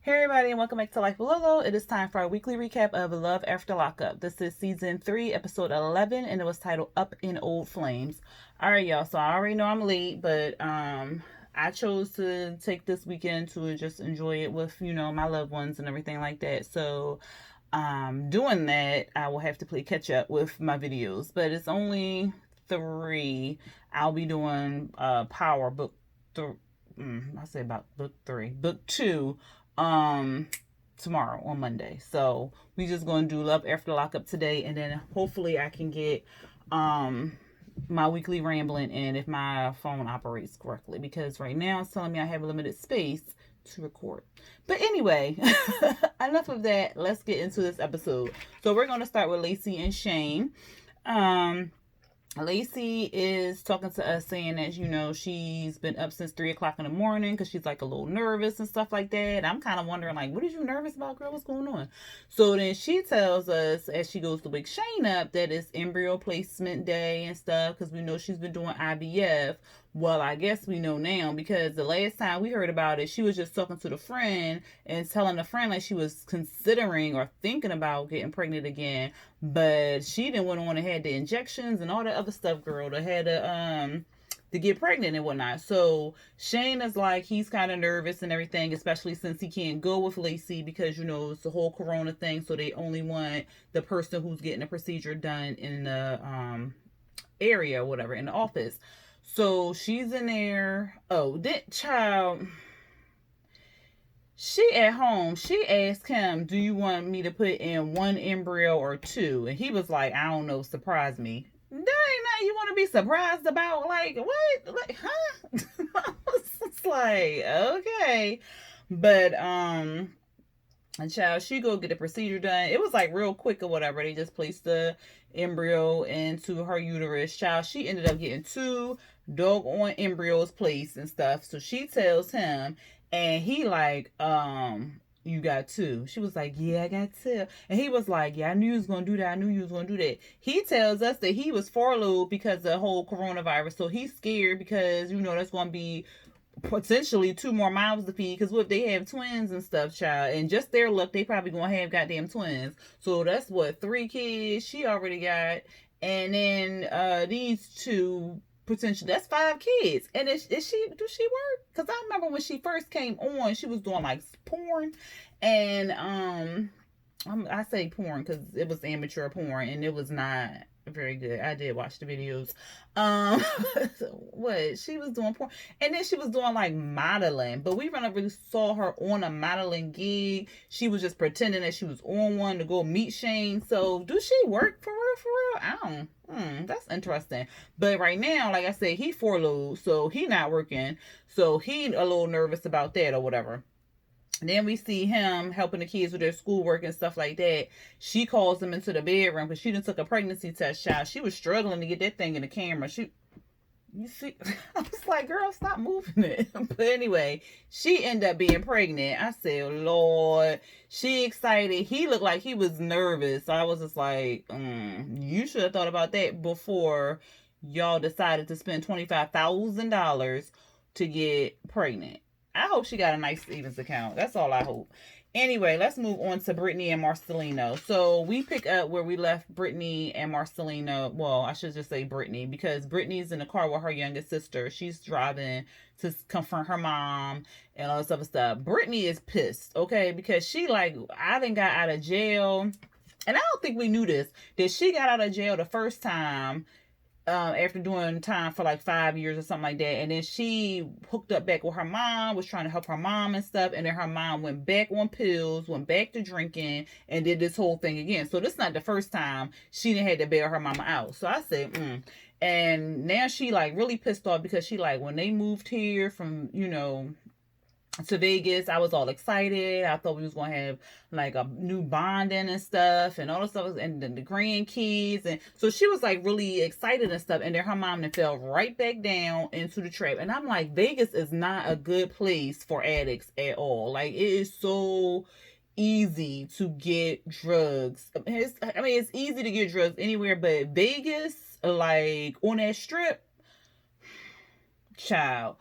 Hey everybody, and welcome back to Life with Lolo. It is time for our weekly recap of Love After Lockup. This is season 3, episode 11, and it was titled Up in Old Flames. Alright, y'all, so I already know I'm late, but I chose to take this weekend to just enjoy it with, my loved ones and everything like that. So doing that, I will have to play catch up with my videos. But it's only 3. I'll be doing Power Book 3. I say about book 3. Book 2 tomorrow on Monday. So we just gonna do Love After Lockup today, and then hopefully I can get my weekly rambling in if my phone operates correctly, because right now it's telling me I have limited space to record. But anyway, enough of that. Let's get into this episode. So we're gonna start with Lacey and Shane. Lacey is talking to us saying that, she's been up since 3 o'clock in the morning because she's like a little nervous and stuff like that. I'm kind of wondering, like, what are you nervous about, girl? What's going on? So then she tells us as she goes to wake Shane up that it's embryo placement day and stuff because we know she's been doing IVF. Well, I guess we know now because the last time we heard about it, she was just talking to the friend and telling the friend like she was considering or thinking about getting pregnant again. But she then went on and had the injections and all that other stuff, girl, that had to get pregnant and whatnot. So Shane is like, he's kind of nervous and everything, especially since he can't go with Lacey because, it's the whole corona thing. So they only want the person who's getting the procedure done in the area or whatever, in the office. So she's in there. Oh, that child. She at home, she asked him, do you want me to put in 1 embryo or 2? And he was like, I don't know, surprise me. That ain't nothing you want to be surprised about. Like, what? Like, huh? It's like, okay. But, and child, she go get the procedure done. It was like real quick or whatever. They just placed the embryo into her uterus. Child, she ended up getting 2 doggone embryos placed and stuff. So she tells him, and he like, you got 2. She was like, yeah, I got 2. And he was like, yeah, I knew you was gonna do that. I knew you was gonna do that. He tells us that he was furloughed because of the whole coronavirus. So he's scared because, that's gonna be potentially 2 more mouths to feed, because what they have twins and stuff, child, and just their luck, they probably gonna have goddamn twins. So that's what, 3 kids she already got, and then these 2 potentially, that's 5 kids. And does she work? Because I remember when she first came on, she was doing like porn, and I say porn because it was amateur porn and it was not very good. I did watch the videos. What she was doing porn, and then she was doing like modeling, but we never really saw her on a modeling gig. She was just pretending that she was on one to go meet Shane. So do she work for real? For real? I don't. That's interesting. But right now, like I said, he furloughed, so he not working. So he a little nervous about that or whatever. Then we see him helping the kids with their schoolwork and stuff like that. She calls him into the bedroom because she done took a pregnancy test, child. She was struggling to get that thing in the camera. You see, I was like, girl, stop moving it. But anyway, she ended up being pregnant. I said, Lord, she excited. He looked like he was nervous. So I was just like, you should have thought about that before y'all decided to spend $25,000 to get pregnant. I hope she got a nice savings account. That's all I hope. Anyway, let's move on to Brittany and Marcelino. So we pick up where we left Brittany and Marcelino. Well, I should just say Brittany, because Brittany's in the car with her youngest sister. She's driving to confront her mom and all this other stuff. Brittany is pissed, okay? Because she like, I done got out of jail. And I don't think we knew this, that she got out of jail the first time after doing time for like 5 years or something like that. And then she hooked up back with her mom, was trying to help her mom and stuff. And then her mom went back on pills, went back to drinking, and did this whole thing again. So this is not the first time she didn't had to bail her mama out. So I said, And now she like really pissed off because she like, when they moved here from, to Vegas, I was all excited. I thought we was gonna have like a new bonding and stuff and all this stuff, and then the grandkids, and so she was like really excited and stuff. And then her mom then fell right back down into the trap. And I'm like, Vegas is not a good place for addicts at all. Like, it is so easy to get drugs. It's easy to get drugs anywhere, but Vegas, like on that strip, child.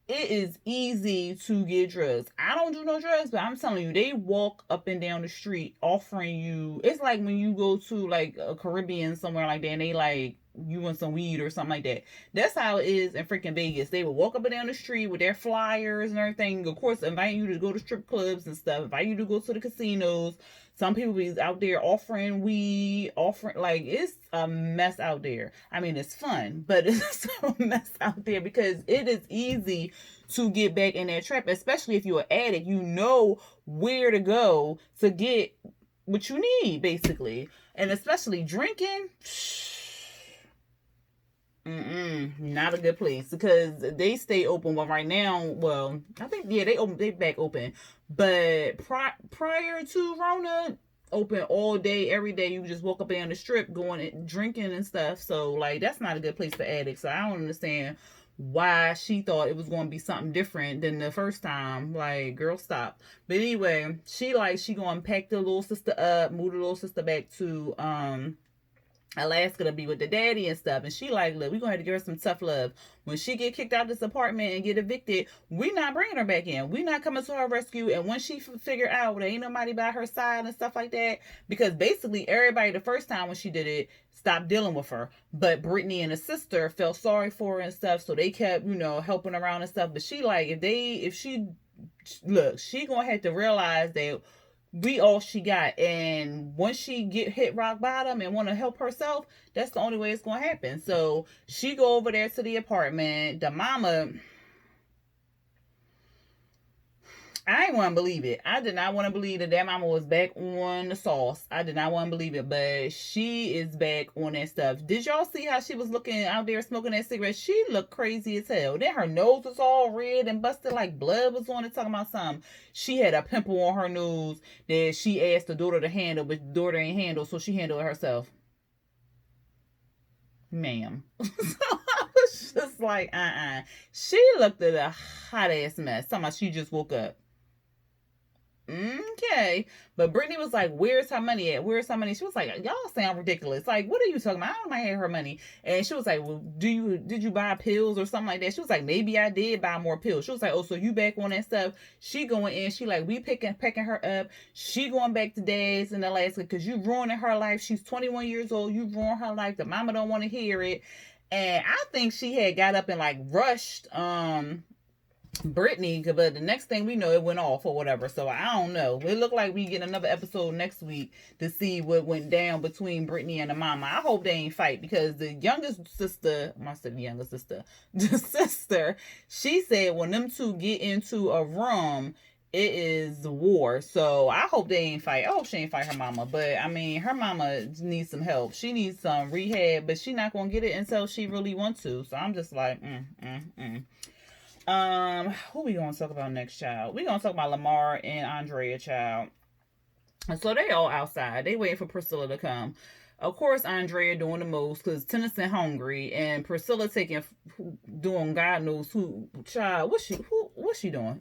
it is easy to get drugs. I don't do no drugs, but I'm telling you, they walk up and down the street offering you. It's like when you go to like a Caribbean somewhere like that, and they like you want some weed or something like that. That's how it is in freaking Vegas. They will walk up and down the street with their flyers and everything. Of course, inviting you to go to strip clubs and stuff. Invite you to go to the casinos. Some people be out there offering weed, offering like it's a mess out there. I mean, it's fun, but it's a mess out there because it is easy to get back in that trap, especially if you're an addict. You know where to go to get what you need, basically, and especially drinking. Not a good place because they stay open. Well, right now, well, I think they back open, but prior to Rona, open all day, every day. You just walk up and down the strip, going and drinking and stuff. So like that's not a good place for addicts. So I don't understand why she thought it was going to be something different than the first time. Like, girl, stop. But anyway, she going to pack the little sister up, move the little sister back to Alaska to be with the daddy and stuff. And she like, look, we're gonna have to give her some tough love. When she get kicked out of this apartment and get evicted, we not bringing her back in. We not coming to her rescue. And when she figure out there ain't nobody by her side and stuff like that, because basically everybody the first time when she did it stopped dealing with her, but Brittany and her sister felt sorry for her and stuff, so they kept helping around and stuff. But she like, if she gonna have to realize that we all she got, and once she get hit rock bottom and want to help herself, that's the only way it's gonna happen. So she go over there to the apartment. The mama, I didn't want to believe it. I did not want to believe that mama was back on the sauce. I did not want to believe it, but she is back on that stuff. Did y'all see how she was looking out there smoking that cigarette? She looked crazy as hell. Then her nose was all red and busted like blood was on it, talking about something. She had a pimple on her nose that she asked the daughter to handle, but the daughter ain't handle, so she handled it herself. Ma'am. So I was just like, She looked at a hot ass mess. Talking about she just woke up. Okay, but Brittany was like, where's her money at? Where's her money? She was like, y'all sound ridiculous. Like, what are you talking about? I don't mind her money. And she was like, well, did you buy pills or something like that? She was like, maybe I did buy more pills. She was like, oh, so you back on that stuff? She going in, she like, we picking her up. She going back to dad's in Alaska because you ruining her life. She's 21 years old. You ruined her life. The mama don't want to hear it. And I think she had got up and like rushed Brittany, but the next thing we know, it went off or whatever. So I don't know. It looked like we get another episode next week to see what went down between Brittany and the mama. I hope they ain't fight, because the youngest sister, the sister, she said when them two get into a room, it is war. So I hope they ain't fight. I hope she ain't fight her mama. But I mean, her mama needs some help. She needs some rehab, but she not gonna get it until she really wants to. So I'm just like, who we gonna talk about next, child? We gonna talk about Lamar and Andrea, child. And so they all outside. They waiting for Priscilla to come. Of course, Andrea doing the most because Tennyson hungry, and Priscilla doing God knows who. Child, what's she doing?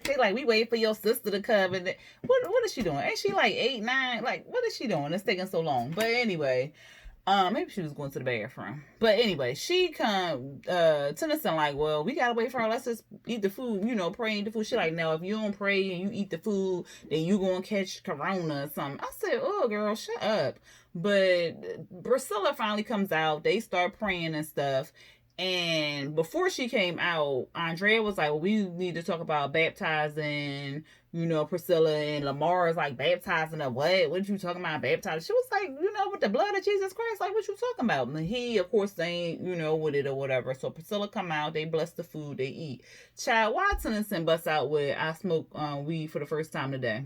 They like, we wait for your sister to come, and what is she doing? Ain't she like 8, 9? Like, what is she doing? It's taking so long. But anyway. Maybe she was going to the bathroom. But anyway, she Tennyson like, well, we gotta wait for her. Let's just eat the food, pray and eat the food. She like, no, if you don't pray and you eat the food, then you gonna catch corona or something. I said, oh, girl, shut up. But Priscilla finally comes out. They start praying and stuff. And before she came out, Andrea was like, well, we need to talk about baptizing, Priscilla. And Lamar is like, baptizing her what? What you talking about, baptizing? She was like, with the blood of Jesus Christ, like, what you talking about? And he, of course, ain't, with it or whatever. So Priscilla come out, they bless the food, they eat. Child, why Tennyson busts out with, I smoke weed for the first time today?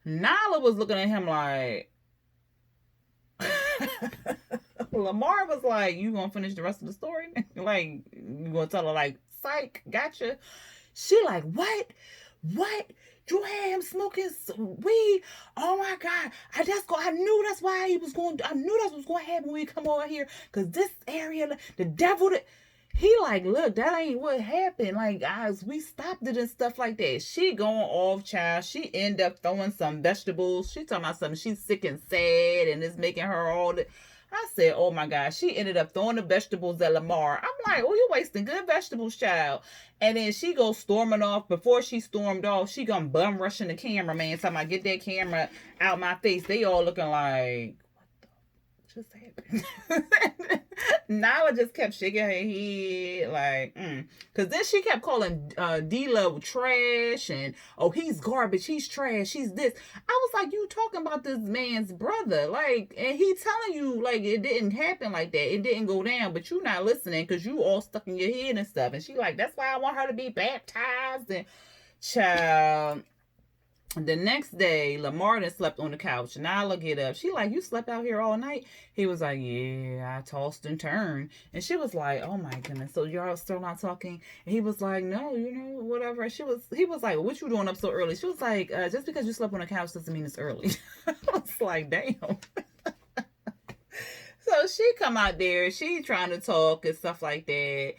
Nala was looking at him like... Lamar was like, you gonna finish the rest of the story? Like, you gonna tell her like, psych, gotcha. She like, what? You had him smoking weed? Oh my God. I knew that's why he was going, I knew that's what's going to happen when we come over here. Cause this area, the devil, he like, look, that ain't what happened. Like, guys, we stopped it and stuff like that. She going off, child. She end up throwing some vegetables. She talking about something. She's sick and sad and it's making her all the... I said, oh my gosh, she ended up throwing the vegetables at Lamar. I'm like, oh, you wasting good vegetables, child. And then she goes storming off. Before she stormed off, she gonna bum rushing the cameraman. So I get that camera out my face. They all looking like, just happened. Nala just kept shaking her head like, because then she kept calling D-Lo trash and, oh, he's garbage, he's trash, he's this. I was like, you talking about this man's brother, like, and he telling you like it didn't happen like that, it didn't go down, but you not listening because you all stuck in your head and stuff. And she like, that's why I want her to be baptized. And child, the next day, Lamar done slept on the couch. Nala get up. She like, you slept out here all night? He was like, yeah, I tossed and turned. And she was like, oh my goodness, so y'all still not talking? And he was like, no, whatever. He was like, what you doing up so early? She was like, just because you slept on the couch doesn't mean it's early. I was like, damn. So she come out there, she trying to talk and stuff like that.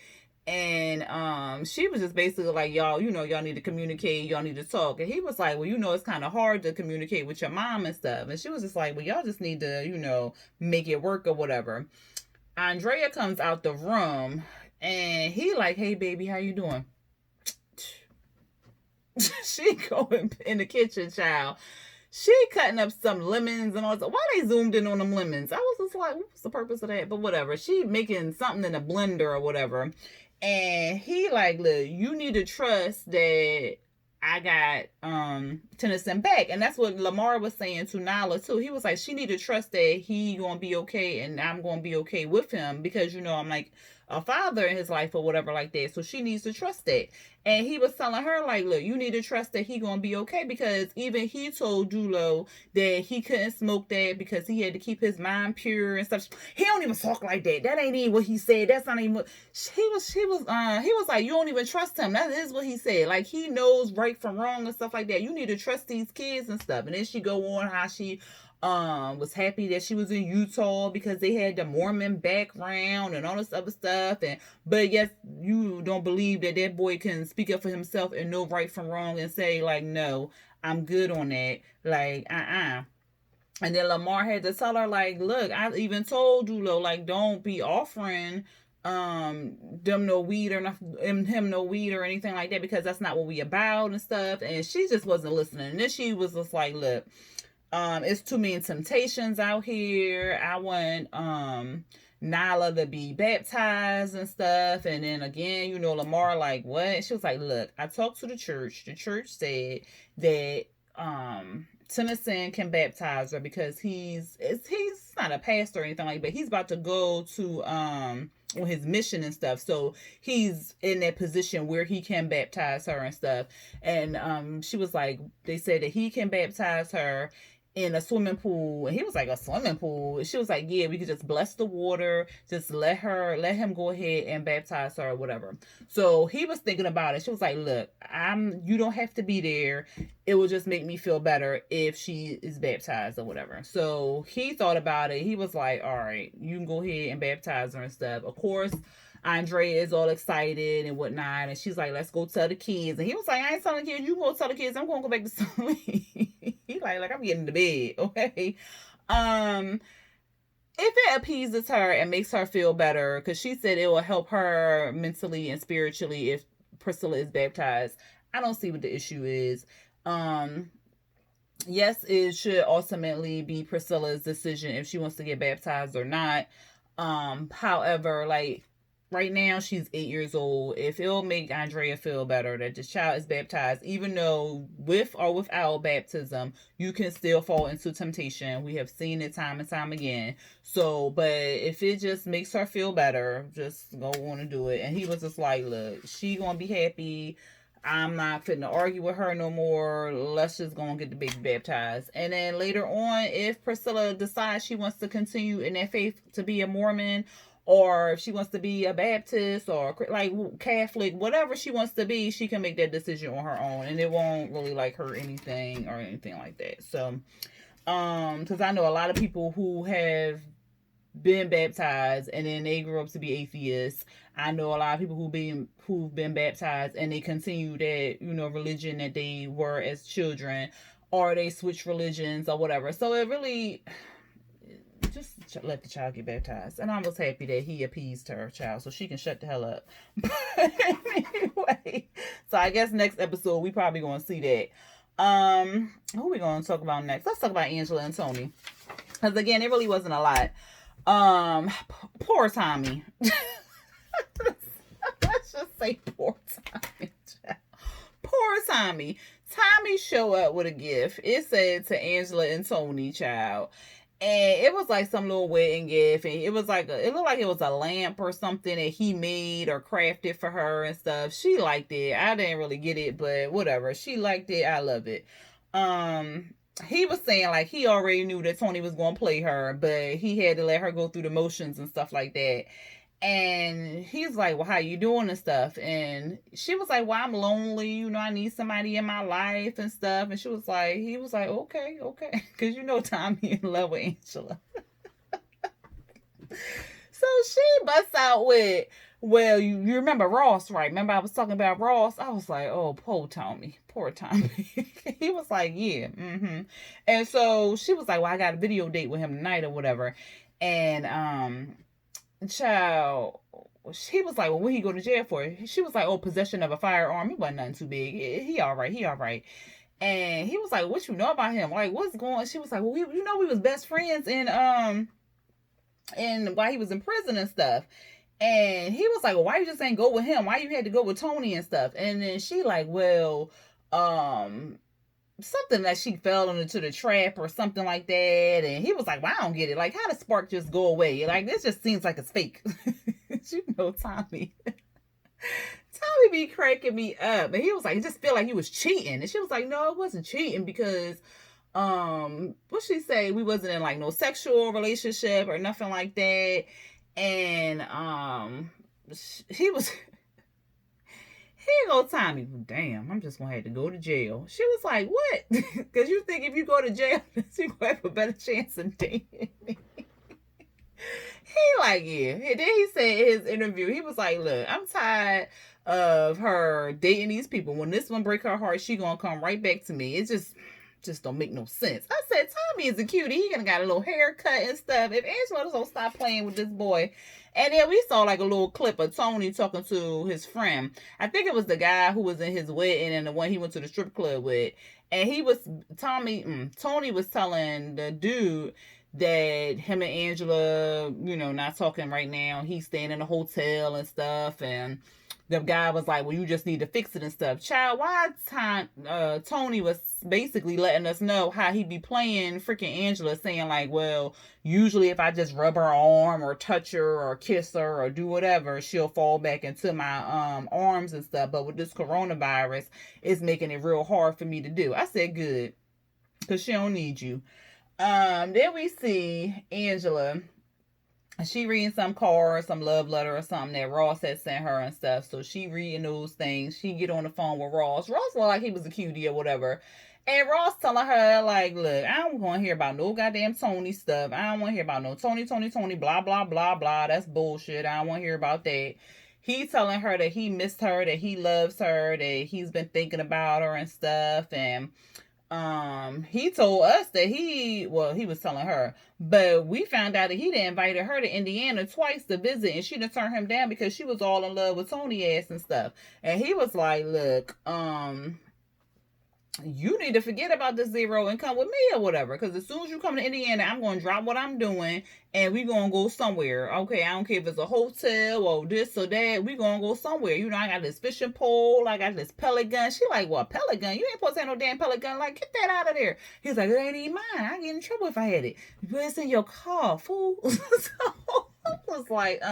And she was just basically like, y'all need to communicate, y'all need to talk. And he was like, well, it's kind of hard to communicate with your mom and stuff. And she was just like, well, y'all just need to make it work or whatever. Andrea comes out the room and he like, hey baby, how you doing? She going in the kitchen, child. She cutting up some lemons and all that. Why they zoomed in on them lemons? I was just like, what's the purpose of that? But whatever. She making something in a blender or whatever. And he like, look, you need to trust that I got Tennyson back. And that's what Lamar was saying to Nala too. He was like, she need to trust that he gonna be okay and I'm gonna be okay with him because I'm like a father in his life or whatever like that. So she needs to trust that. And he was telling her like, look, you need to trust that he gonna be okay because even he told D-Lo that he couldn't smoke that because he had to keep his mind pure and stuff. He don't even talk like that. That ain't even what he said. That's not even what he was like, you don't even trust him. That is what he said. Like he knows right from wrong and stuff like that. You need to trust these kids and stuff. And then she go on how she was happy that she was in Utah because they had the Mormon background and all this other stuff. But yes, you don't believe that boy can speak up for himself and know right from wrong and say like, no, I'm good on that. Like, And then Lamar had to tell her like, look, I even told D-Lo like, don't be offering them no weed or him no weed or anything like that because that's not what we about and stuff. And she just wasn't listening. And then she was just like, look, it's too many temptations out here. I want Nala to be baptized and stuff. And then again, Lamar like, what? She was like, look, I talked to the church. The church said that Tennyson can baptize her because he's not a pastor or anything like that. He's about to go to on his mission and stuff. So he's in that position where he can baptize her and stuff. And she was like, they said that he can baptize her in a swimming pool. And he was like, a swimming pool? She was like, yeah, we could just bless the water, just let him go ahead and baptize her or whatever. So he was thinking about it. She was like, look, you don't have to be there. It will just make me feel better if she is baptized or whatever. So he thought about it. He was like, all right, you can go ahead and baptize her and stuff. Of course, Andrea is all excited and whatnot. And she's like, let's go tell the kids. And he was like, I ain't telling the kids. You go tell the kids. I'm going to go back to sleep. He's like, I'm getting to bed. Okay. If it appeases her and makes her feel better, because she said it will help her mentally and spiritually if Priscilla is baptized, I don't see what the issue is. Yes, it should ultimately be Priscilla's decision if she wants to get baptized or not. However, like, right now she's 8 years old. If it'll make Andrea feel better that the child is baptized, even though with or without baptism, you can still fall into temptation. We have seen it time and time again. So, but if it just makes her feel better, just go on and do it. And he was just like, look, she gonna be happy. I'm not fitting to argue with her no more. Let's just go and get the baby baptized. And then later on, if Priscilla decides she wants to continue in that faith to be a Mormon, or if she wants to be a Baptist or like Catholic, whatever she wants to be, she can make that decision on her own, and it won't really like hurt anything or anything like that. So, because I know a lot of people who have been baptized and then they grew up to be atheists. I know a lot of people who've been baptized and they continue that religion that they were as children, or they switch religions or whatever. So it really let the child get baptized. And I was happy that he appeased her, child, so she can shut the hell up. But anyway, so I guess next episode we probably gonna see that. Who we gonna talk about next? Let's talk about Angela and Tony. Because again, it really wasn't a lot. Poor Tommy. Let's just say poor Tommy. Poor Tommy. Tommy show up with a gift. It said to Angela and Tony, child. And it was like some little wedding gift. And it was like, it looked like it was a lamp or something that he made or crafted for her and stuff. She liked it. I didn't really get it, but whatever. She liked it. I love it. He was saying like he already knew that Tony was going to play her, but he had to let her go through the motions and stuff like that. And he's like, well, how you doing and stuff? And she was like, well, I'm lonely. You know, I need somebody in my life and stuff. And he was like, okay. Because you know Tommy in love with Angela. So she busts out with, well, you remember Ross, right? Remember I was talking about Ross? I was like, oh, poor Tommy. He was like, yeah. And so she was like, well, I got a video date with him tonight or whatever. And, child, he was like, well, what he go to jail for? She was like, oh, possession of a firearm. He wasn't nothing too big. He all right. And he was like, what you know about him? Like, what's going on? She was like, well, we was best friends and while he was in prison and stuff. And he was like, well, why you just ain't go with him? Why you had to go with Tony and stuff? And then she like, well, something that she fell into the trap or something like that. And he was like, well, I don't get it. Like, how does spark just go away? Like, this just seems like it's fake. You know, Tommy be cracking me up. And he was like, I just feel like he was cheating. And she was like, no, it wasn't cheating because, what she say? We wasn't in like no sexual relationship or nothing like that. And, he was... Here go Tommy. Damn, I'm just gonna have to go to jail. She was like, what? Because you think if you go to jail, you're gonna have a better chance of dating me. He like, yeah. And then he said in his interview, he was like, look, I'm tired of her dating these people. When this one break her heart, she gonna come right back to me. It just don't make no sense. I said, Tommy is a cutie. He gonna got a little haircut and stuff. If Angela don't stop playing with this boy. And then we saw like a little clip of Tony talking to his friend. I think it was the guy who was in his wedding and the one he went to the strip club with. And Tony was telling the dude that him and Angela, you know, not talking right now. He's staying in a hotel and stuff. And the guy was like, well, you just need to fix it and stuff. Child, why Tony was basically letting us know how he be playing freaking Angela, saying like, well, usually if I just rub her arm or touch her or kiss her or do whatever, she'll fall back into my arms and stuff. But with this coronavirus, it's making it real hard for me to do. I said, good, because she don't need you. Then we see Angela. She reading some card, some love letter or something that Ross had sent her and stuff. So she reading those things. She get on the phone with Ross. Ross looked like he was a cutie or whatever. And Ross telling her, like, look, I don't want to hear about no goddamn Tony stuff. I don't want to hear about no Tony, blah, blah, blah, blah. That's bullshit. I don't want to hear about that. He telling her that he missed her, that he loves her, that he's been thinking about her and stuff. And he told us that he was telling her, but we found out that he done invited her to Indiana twice to visit, and she done turned him down because she was all in love with Tony ass and stuff. And he was like, look, you need to forget about the zero and come with me or whatever. Because as soon as you come to Indiana, I'm going to drop what I'm doing and we're going to go somewhere. Okay, I don't care if it's a hotel or this or that. We're going to go somewhere. You know, I got this fishing pole. I got this pellet gun. She like, well, pellet gun? You ain't supposed to have no damn pellet gun. Like, get that out of there. He's like, it ain't even mine. I'd get in trouble if I had it. But it's in your car, fool. So I was like,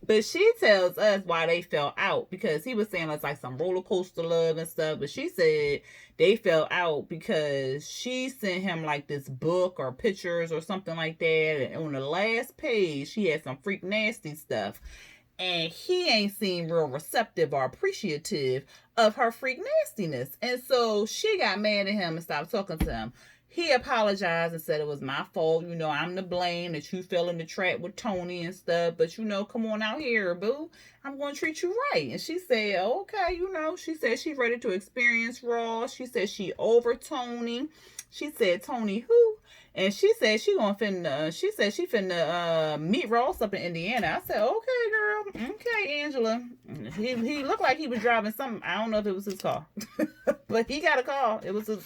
But she tells us why they fell out. Because he was saying it's like some roller coaster love and stuff. But she said they fell out because she sent him like this book or pictures or something like that. And on the last page, she had some freak nasty stuff. And he ain't seem real receptive or appreciative of her freak nastiness. And so she got mad at him and stopped talking to him. He apologized and said it was my fault. You know, I'm to blame that you fell in the trap with Tony and stuff. But, you know, come on out here, boo. I'm going to treat you right. And she said, okay, you know, she said she's ready to experience Ross. She said she over Tony. She said, Tony who? And she said she finna meet Ross up in Indiana. I said, okay, girl. Okay, Angela. He looked like he was driving something. I don't know if it was his car. But he got a car. It was his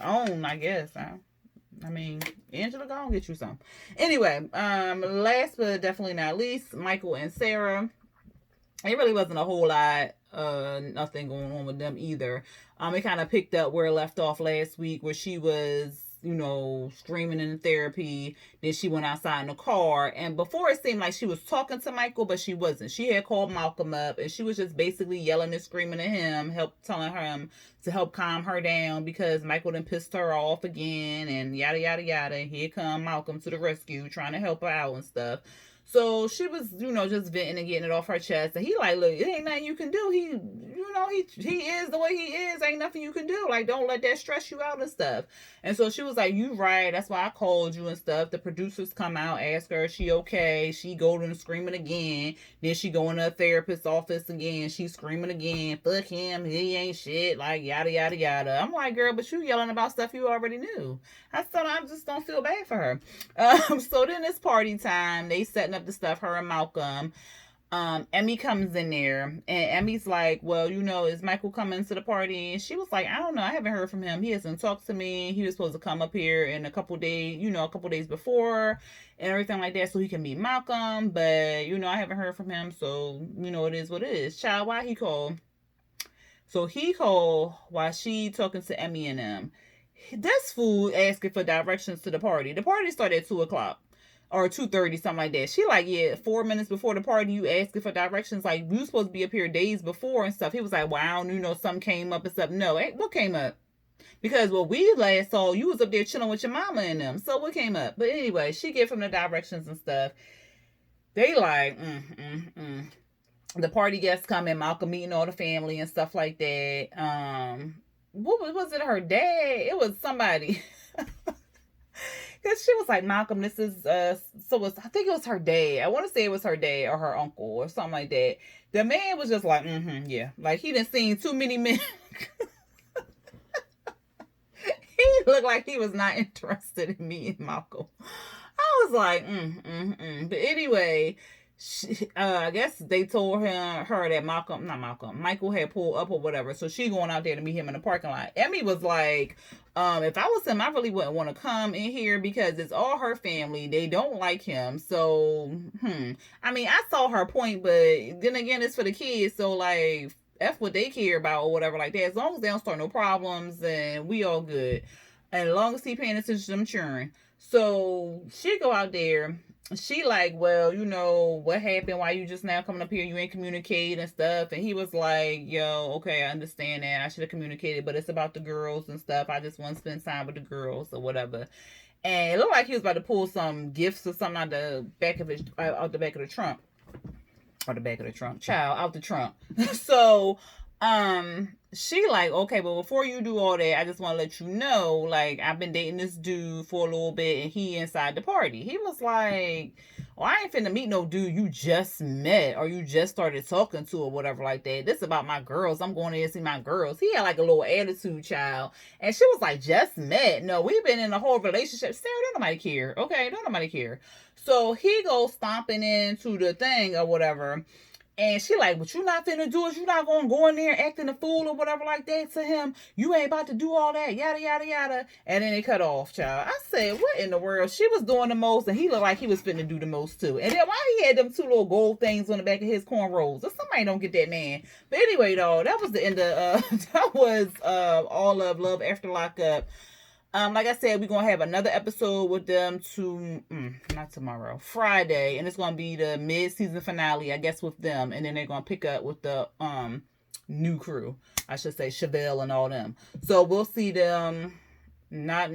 own, I guess. I mean, Angela, go and get you some. Anyway, last but definitely not least, Michael and Sarah. It really wasn't a whole lot, nothing going on with them either. It kind of picked up where it left off last week, where she was, screaming in therapy. Then she went outside in the car, and before it seemed like she was talking to Michael, but she wasn't. She had called Malcolm up, and she was just basically yelling and screaming at him, telling him to help calm her down because Michael done pissed her off again, and yada yada yada. Here come Malcolm to the rescue, trying to help her out and stuff. So she was, just venting and getting it off her chest. And he like, look, it ain't nothing you can do. He is the way he is. Ain't nothing you can do. Like, don't let that stress you out and stuff. And so she was like, you right. That's why I called you and stuff. The producers come out, ask her, is she okay? She go and screaming again. Then she go in her therapist's office again. She's screaming again. Fuck him. He ain't shit. Like, yada, yada, yada. I'm like, girl, but you yelling about stuff you already knew. I just don't feel bad for her. So then it's party time. They setting up the stuff, her and Malcolm. Emmy comes in there, and Emmy's like, well, is Michael coming to the party? And she was like, I don't know. I haven't heard from him. He hasn't talked to me. He was supposed to come up here in a couple days before and everything like that so he can meet Malcolm. But, I haven't heard from him. So, it is what it is. Child, why he called? So he called while she talking to Emmy and them. This fool asking for directions to the party. The party started at 2:00 or 2:30, something like that. She like, yeah, 4 minutes before the party, you asking for directions. Like, you supposed to be up here days before and stuff. He was like, wow, something came up and stuff. No, what came up? Because what we last saw, you was up there chilling with your mama and them. So what came up? But anyway, she gave him the directions and stuff. They like, The party guests coming, Malcolm meeting all the family and stuff like that. What was it? Her dad? It was somebody. Because she was like, Malcolm, this is, I think it was her dad. I want to say it was her dad or her uncle or something like that. The man was just like, yeah. Like, he done seen too many men. He looked like he was not interested in meeting Malcolm. I was like, But anyway, I guess they told her that Michael had pulled up or whatever. So she going out there to meet him in the parking lot. Emmy was like, if I was him, I really wouldn't want to come in here because it's all her family. They don't like him. So, I mean, I saw her point, but then again, it's for the kids. So like, F what they care about or whatever like that. As long as they don't start no problems, and we all good. And as long as he paying attention to them children. So she go out there. She like, well, what happened? Why you just now coming up here? You ain't communicating and stuff. And he was like, yo, okay, I understand that. I should have communicated, but it's about the girls and stuff. I just want to spend time with the girls or whatever. And it looked like he was about to pull some gifts or something out the back of the trunk. Or the back of the trunk. Child, out the trunk. So, she like, okay, but before you do all that, I just want to let you know, like, I've been dating this dude for a little bit, and he inside the party. He was like, well, I ain't finna meet no dude you just met, or you just started talking to, or whatever like that. This is about my girls. I'm going in to see my girls. He had like a little attitude, child. And she was like, just met? No, we've been in a whole relationship. Sarah, don't nobody care. Okay, don't nobody care. So he goes stomping into the thing or whatever. And she like, what you not finna do is you not gonna go in there acting a fool or whatever like that to him. You ain't about to do all that, yada, yada, yada. And then they cut off, child. I said, what in the world? She was doing the most, and he looked like he was finna do the most too. And then why he had them two little gold things on the back of his cornrows? If somebody don't get that man. But anyway, though, that was the end of, that was all of Love After Lockup. Like I said, we're going to have another episode with them not tomorrow, Friday. And it's going to be the mid-season finale, I guess, with them. And then they're going to pick up with the new crew. I should say Chevelle and all them. So we'll see them not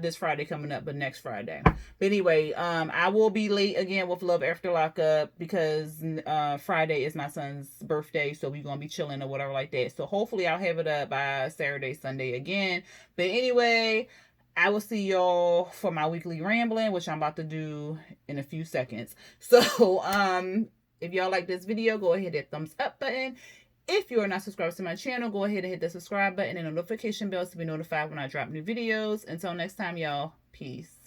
this Friday coming up, but next Friday. But anyway, I will be late again with Love After Lockup because Friday is my son's birthday, so we're gonna be chilling or whatever like that. So hopefully I'll have it up by Saturday, Sunday again. But anyway, I will see y'all for my weekly rambling, which I'm about to do in a few seconds. So if y'all like this video, go ahead and hit that thumbs up button. If you are not subscribed to my channel, go ahead and hit the subscribe button and the notification bell to be notified when I drop new videos. Until next time, y'all. Peace.